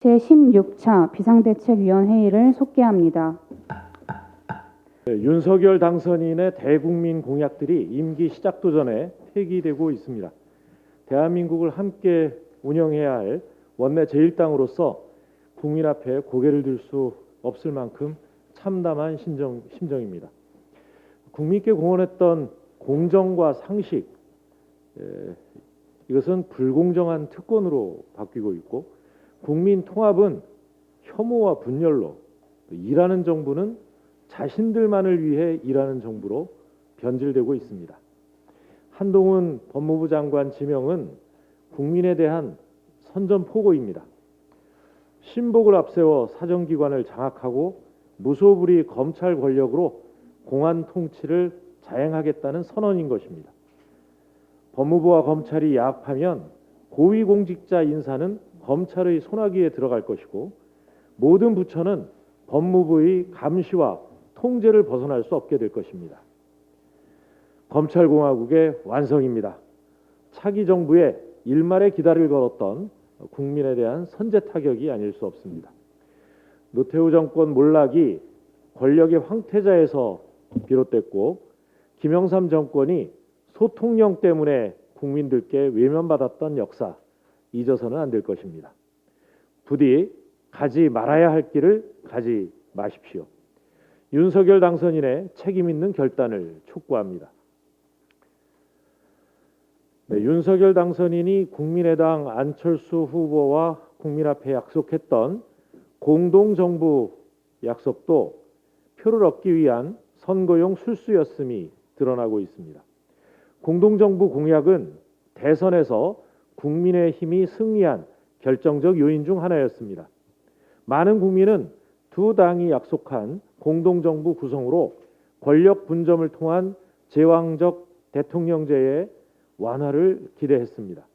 제16차 비상대책위원회의를 속개합니다. 윤석열 당선인의 대국민 공약들이 임기 시작도 전에 폐기되고 있습니다. 대한민국을 함께 운영해야 할 원내 제1당으로서 국민 앞에 고개를 들 수 없을 만큼 참담한 심정입니다. 국민께 공언했던 공정과 상식, 이것은 불공정한 특권으로 바뀌고 있고, 국민 통합은 혐오와 분열로, 일하는 정부는 자신들만을 위해 일하는 정부로 변질되고 있습니다. 한동훈 법무부 장관 지명은 국민에 대한 선전포고입니다. 신복을 앞세워 사정기관을 장악하고 무소불위 검찰 권력으로 공안 통치를 자행하겠다는 선언인 것입니다. 법무부와 검찰이 야합하면 고위공직자 인사는 검찰의 손아귀에 들어갈 것이고, 모든 부처는 법무부의 감시와 통제를 벗어날 수 없게 될 것입니다. 검찰공화국의 완성입니다. 차기 정부의 일말의 기다를 걸었던 국민에 대한 선제 타격이 아닐 수 없습니다. 노태우 정권 몰락이 권력의 황태자에서 비롯됐고, 김영삼 정권이 소통령 때문에 국민들께 외면받았던 역사, 잊어서는 안 될 것입니다. 부디 가지 말아야 할 길을 가지 마십시오. 윤석열 당선인의 책임 있는 결단을 촉구합니다. 윤석열 당선인이 국민의당 안철수 후보와 국민 앞에 약속했던 공동정부 약속도 표를 얻기 위한 선거용 술수였음이 드러나고 있습니다. 공동정부 공약은 대선에서 국민의힘이 승리한 결정적 요인 중 하나였습니다. 많은 국민은 두 당이 약속한 공동정부 구성으로 권력 분점을 통한 제왕적 대통령제의 완화를 기대했습니다.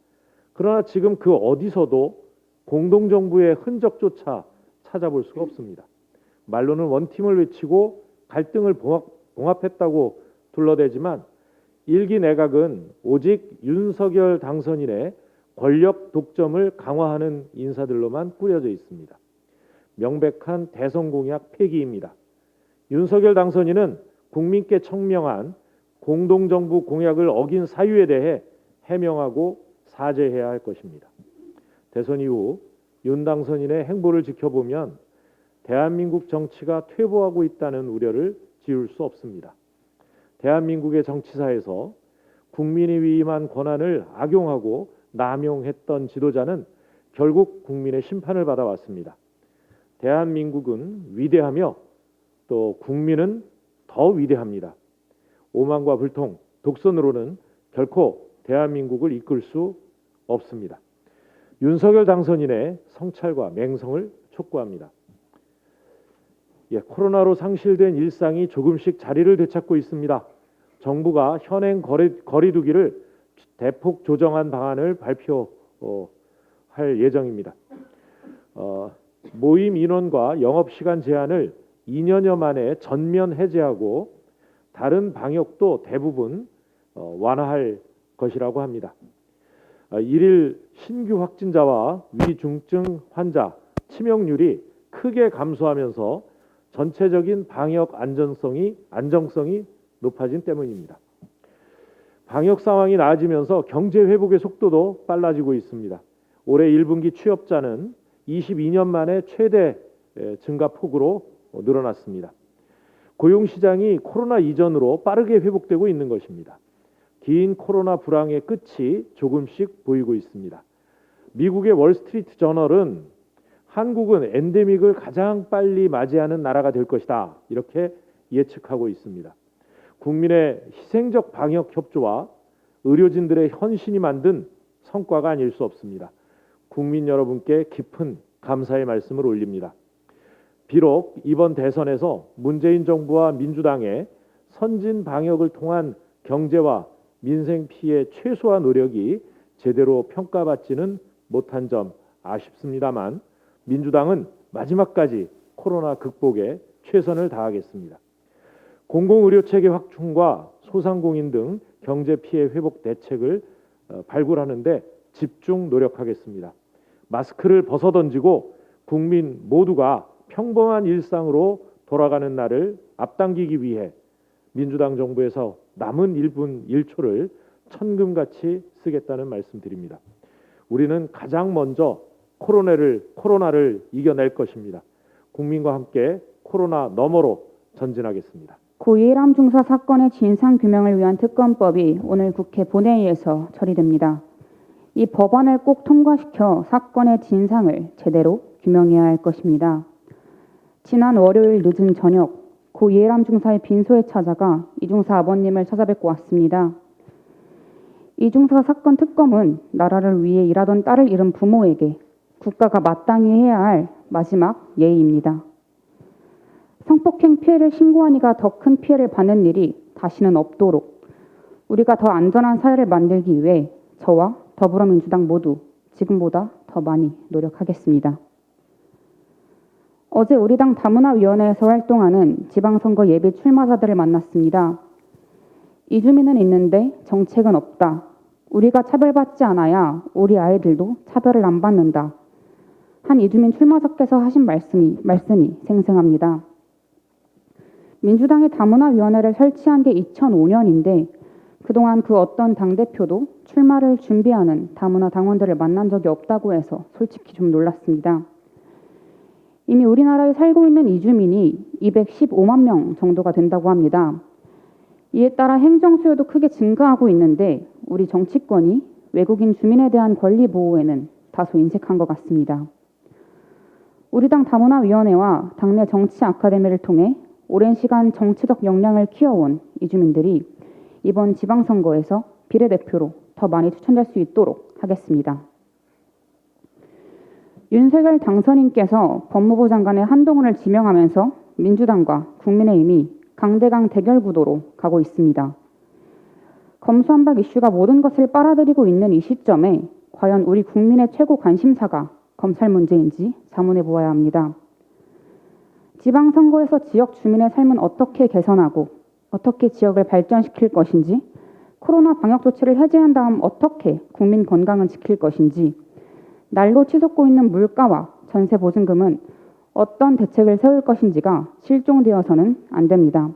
그러나 지금 그 어디서도 공동정부의 흔적조차 찾아볼 수가 없습니다. 말로는 원팀을 외치고 갈등을 봉합했다고 둘러대지만 일기 내각은 오직 윤석열 당선인의 권력 독점을 강화하는 인사들로만 꾸려져 있습니다. 명백한 대선 공약 폐기입니다. 윤석열 당선인은 국민께 청명한 공동정부 공약을 어긴 사유에 대해 해명하고 사죄해야 할 것입니다. 대선 이후 윤 당선인의 행보를 지켜보면 대한민국 정치가 퇴보하고 있다는 우려를 지울 수 없습니다. 대한민국의 정치사에서 국민이 위임한 권한을 악용하고 남용했던 지도자는 결국 국민의 심판을 받아왔습니다. 대한민국은 위대하며 또 국민은 더 위대합니다. 오만과 불통, 독선으로는 결코 대한민국을 이끌 수 없습니다. 윤석열 당선인의 성찰과 맹성을 촉구합니다. 코로나로 상실된 일상이 조금씩 자리를 되찾고 있습니다. 정부가 현행 거리두기를 대폭 조정한 방안을 발표할 예정입니다. 모임 인원과 영업시간 제한을 2년여 만에 전면 해제하고 다른 방역도 대부분 완화할 것이라고 합니다. 일일 신규 확진자와 위중증 환자, 치명률이 크게 감소하면서 전체적인 방역 안정성이 높아진 때문입니다. 방역 상황이 나아지면서 경제 회복의 속도도 빨라지고 있습니다. 올해 1분기 취업자는 22년 만에 최대 증가폭으로 늘어났습니다. 고용시장이 코로나 이전으로 빠르게 회복되고 있는 것입니다. 긴 코로나 불황의 끝이 조금씩 보이고 있습니다. 미국의 월스트리트 저널은 한국은 엔데믹을 가장 빨리 맞이하는 나라가 될 것이다, 이렇게 예측하고 있습니다. 국민의 희생적 방역 협조와 의료진들의 헌신이 만든 성과가 아닐 수 없습니다. 국민 여러분께 깊은 감사의 말씀을 올립니다. 비록 이번 대선에서 문재인 정부와 민주당의 선진 방역을 통한 경제와 민생 피해 최소화 노력이 제대로 평가받지는 못한 점 아쉽습니다만, 민주당은 마지막까지 코로나 극복에 최선을 다하겠습니다. 공공의료체계 확충과 소상공인 등 경제 피해 회복 대책을 발굴하는 데 집중 노력하겠습니다. 마스크를 벗어던지고 국민 모두가 평범한 일상으로 돌아가는 날을 앞당기기 위해 민주당 정부에서 남은 1분 1초를 천금같이 쓰겠다는 말씀드립니다. 우리는 가장 먼저 코로나를 이겨낼 것입니다. 국민과 함께 코로나 너머로 전진하겠습니다. 고 이해람 중사 사건의 진상 규명을 위한 특검법이 오늘 국회 본회의에서 처리됩니다. 이 법안을 꼭 통과시켜 사건의 진상을 제대로 규명해야 할 것입니다. 지난 월요일 늦은 저녁 고 이해람 중사의 빈소에 찾아가 이 중사 아버님을 찾아뵙고 왔습니다. 이 중사 사건 특검은 나라를 위해 일하던 딸을 잃은 부모에게 국가가 마땅히 해야 할 마지막 예의입니다. 성폭행 피해를 신고한 이가 더 큰 피해를 받는 일이 다시는 없도록 우리가 더 안전한 사회를 만들기 위해 저와 더불어민주당 모두 지금보다 더 많이 노력하겠습니다. 어제 우리 당 다문화위원회에서 활동하는 지방선거 예비 출마자들을 만났습니다. 이주민은 있는데 정책은 없다. 우리가 차별받지 않아야 우리 아이들도 차별을 안 받는다. 한 이주민 출마자께서 하신 말씀이 생생합니다. 민주당이 다문화위원회를 설치한 게 2005년인데 그동안 그 어떤 당대표도 출마를 준비하는 다문화 당원들을 만난 적이 없다고 해서 솔직히 좀 놀랐습니다. 이미 우리나라에 살고 있는 이주민이 215만 명 정도가 된다고 합니다. 이에 따라 행정 수요도 크게 증가하고 있는데 우리 정치권이 외국인 주민에 대한 권리 보호에는 다소 인색한 것 같습니다. 우리 당 다문화위원회와 당내 정치 아카데미를 통해 오랜 시간 정치적 역량을 키워온 이주민들이 이번 지방선거에서 비례대표로 더 많이 추천될 수 있도록 하겠습니다. 윤석열 당선인께서 법무부 장관의 한동훈을 지명하면서 민주당과 국민의힘이 강대강 대결 구도로 가고 있습니다. 검수완박 이슈가 모든 것을 빨아들이고 있는 이 시점에 과연 우리 국민의 최고 관심사가 검찰 문제인지 자문해 보아야 합니다. 지방선거에서 지역 주민의 삶은 어떻게 개선하고 어떻게 지역을 발전시킬 것인지, 코로나 방역 조치를 해제한 다음 어떻게 국민 건강은 지킬 것인지, 날로 치솟고 있는 물가와 전세 보증금은 어떤 대책을 세울 것인지가 실종되어서는 안 됩니다.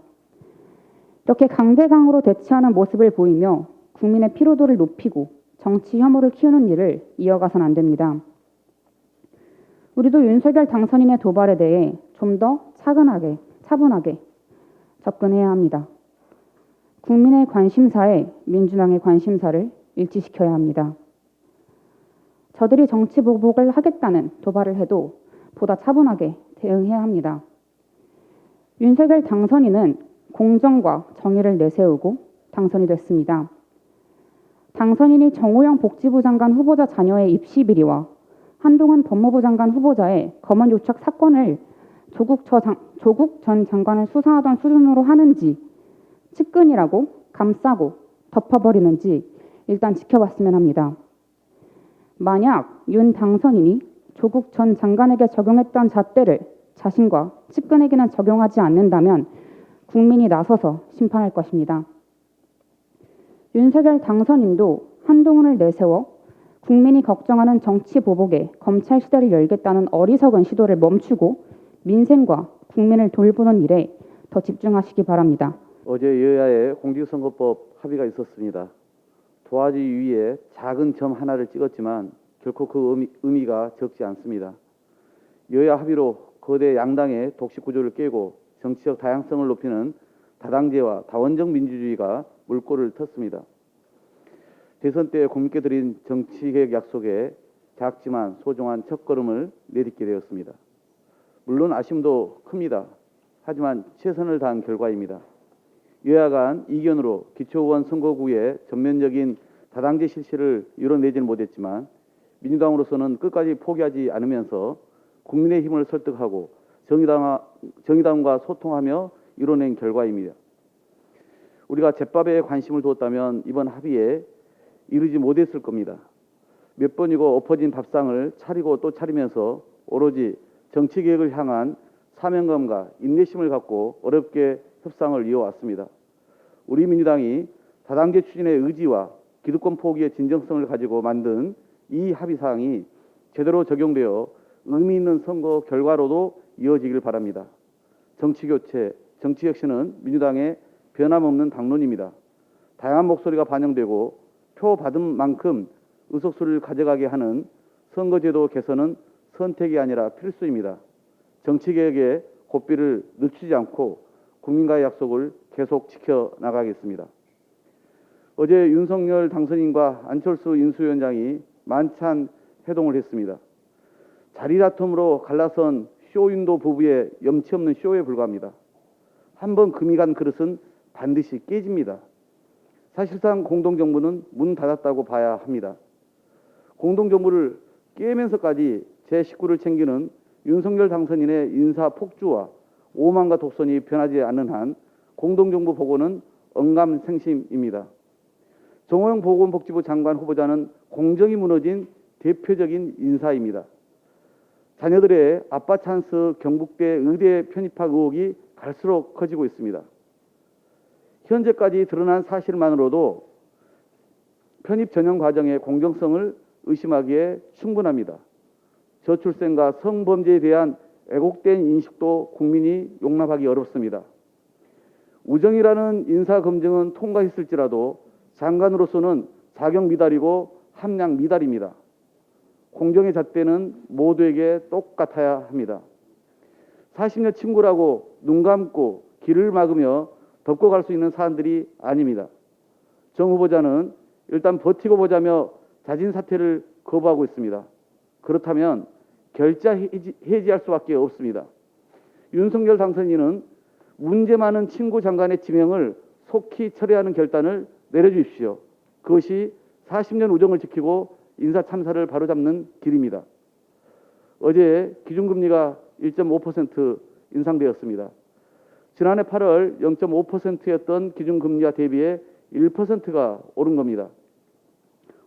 이렇게 강대강으로 대치하는 모습을 보이며 국민의 피로도를 높이고 정치 혐오를 키우는 일을 이어가선 안 됩니다. 우리도 윤석열 당선인의 도발에 대해 좀 더 차분하게 접근해야 합니다. 국민의 관심사에 민주당의 관심사를 일치시켜야 합니다. 저들이 정치 보복을 하겠다는 도발을 해도 보다 차분하게 대응해야 합니다. 윤석열 당선인은 공정과 정의를 내세우고 당선이 됐습니다. 당선인이 정호영 복지부 장관 후보자 자녀의 입시 비리와 한동훈 법무부 장관 후보자의 검언 유착 사건을 조국 전 장관을 수사하던 수준으로 하는지, 측근이라고 감싸고 덮어버리는지 일단 지켜봤으면 합니다. 만약 윤 당선인이 조국 전 장관에게 적용했던 잣대를 자신과 측근에게는 적용하지 않는다면 국민이 나서서 심판할 것입니다. 윤석열 당선인도 한동훈을 내세워 국민이 걱정하는 정치 보복에 검찰 시대를 열겠다는 어리석은 시도를 멈추고 민생과 국민을 돌보는 일에 더 집중하시기 바랍니다. 어제 여야의 공직선거법 합의가 있었습니다. 도화지 위에 작은 점 하나를 찍었지만 결코 그 의미가 적지 않습니다. 여야 합의로 거대 양당의 독식 구조를 깨고 정치적 다양성을 높이는 다당제와 다원적 민주주의가 물꼬를 텄습니다. 대선 때 국민께 드린 정치개혁 약속에 작지만 소중한 첫걸음을 내딛게 되었습니다. 물론 아쉬움도 큽니다. 하지만 최선을 다한 결과입니다. 여야 간 이견으로 기초의원 선거구의 전면적인 다당제 실시를 이뤄내지는 못했지만 민주당으로서는 끝까지 포기하지 않으면서 국민의힘을 설득하고 정의당과 소통하며 이뤄낸 결과입니다. 우리가 제밥에 관심을 두었다면 이번 합의에 이르지 못했을 겁니다. 몇 번이고 엎어진 밥상을 차리고 또 차리면서 오로지 정치개혁을 향한 사명감과 인내심을 갖고 어렵게 협상을 이어왔습니다. 우리 민주당이 다당제 추진의 의지와 기득권 포기의 진정성을 가지고 만든 이 합의사항이 제대로 적용되어 의미 있는 선거 결과로도 이어지길 바랍니다. 정치교체, 정치혁신은 민주당의 변함없는 당론입니다. 다양한 목소리가 반영되고 표 받은 만큼 의석수를 가져가게 하는 선거제도 개선은 선택이 아니라 필수입니다. 정치개혁에 고삐를 늦추지 않고 국민과의 약속을 계속 지켜나가겠습니다. 어제 윤석열 당선인과 안철수 인수위원장이 만찬 회동을 했습니다. 자리 다툼으로 갈라선 쇼윈도 부부의 염치 없는 쇼에 불과합니다. 한번 금이 간 그릇은 반드시 깨집니다. 사실상 공동정부는 문 닫았다고 봐야 합니다. 공동정부를 깨면서까지 제19를 챙기는 윤석열 당선인의 인사 폭주와 오만과 독선이 변하지 않는 한 공동정부 복원은 언감생심입니다. 정호영 보건복지부 장관 후보자는 공정이 무너진 대표적인 인사입니다. 자녀들의 아빠 찬스 경북대 의대 편입학 의혹이 갈수록 커지고 있습니다. 현재까지 드러난 사실만으로도 편입 전형 과정의 공정성을 의심하기에 충분합니다. 저출생과 성범죄에 대한 왜곡된 인식도 국민이 용납하기 어렵습니다. 우정이라는 인사검증은 통과했을지라도 장관으로서는 자격 미달이고 함량 미달입니다. 공정의 잣대는 모두에게 똑같아야 합니다. 40년 친구라고 눈 감고 길을 막으며 덮고 갈 수 있는 사안들이 아닙니다. 정 후보자는 일단 버티고 보자며 자진 사퇴를 거부하고 있습니다. 그렇다면 결자 해지할 수밖에 없습니다. 윤석열 당선인은 문제 많은 친구 장관의 지명을 속히 철회하는 결단을 내려주십시오. 그것이 40년 우정을 지키고 인사 참사를 바로잡는 길입니다. 어제 기준금리가 1.5% 인상되었습니다. 지난해 8월 0.5%였던 기준금리와 대비해 1%가 오른 겁니다.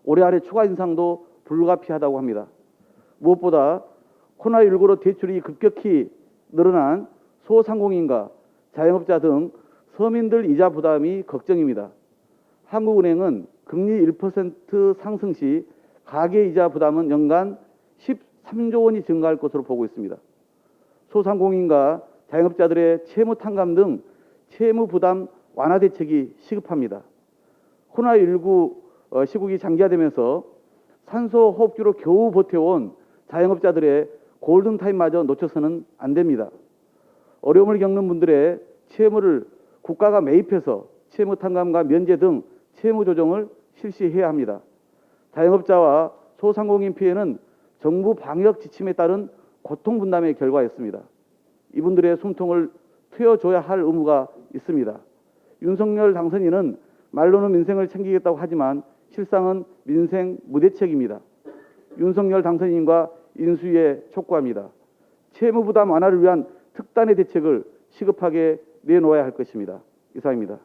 올해 안에 추가 인상도 불가피하다고 합니다. 무엇보다 코로나19로 대출이 급격히 늘어난 소상공인과 자영업자 등 서민들 이자 부담이 걱정입니다. 한국은행은 금리 1% 상승 시 가계이자 부담은 연간 13조 원이 증가할 것으로 보고 있습니다. 소상공인과 자영업자들의 채무 탕감 등 채무 부담 완화 대책이 시급합니다. 코로나19 시국이 장기화되면서 산소 호흡기로 겨우 버텨온 자영업자들의 골든타임마저 놓쳐서는 안 됩니다. 어려움을 겪는 분들의 채무를 국가가 매입해서 채무 탕감과 면제 등 채무 조정을 실시해야 합니다. 자영업자와 소상공인 피해는 정부 방역 지침에 따른 고통 분담의 결과였습니다. 이분들의 숨통을 트여줘야 할 의무가 있습니다. 윤석열 당선인은 말로는 민생을 챙기겠다고 하지만 실상은 민생 무대책입니다. 윤석열 당선인과 인수위에 촉구합니다. 채무 부담 완화를 위한 특단의 대책을 시급하게 내놓아야 할 것입니다. 이상입니다.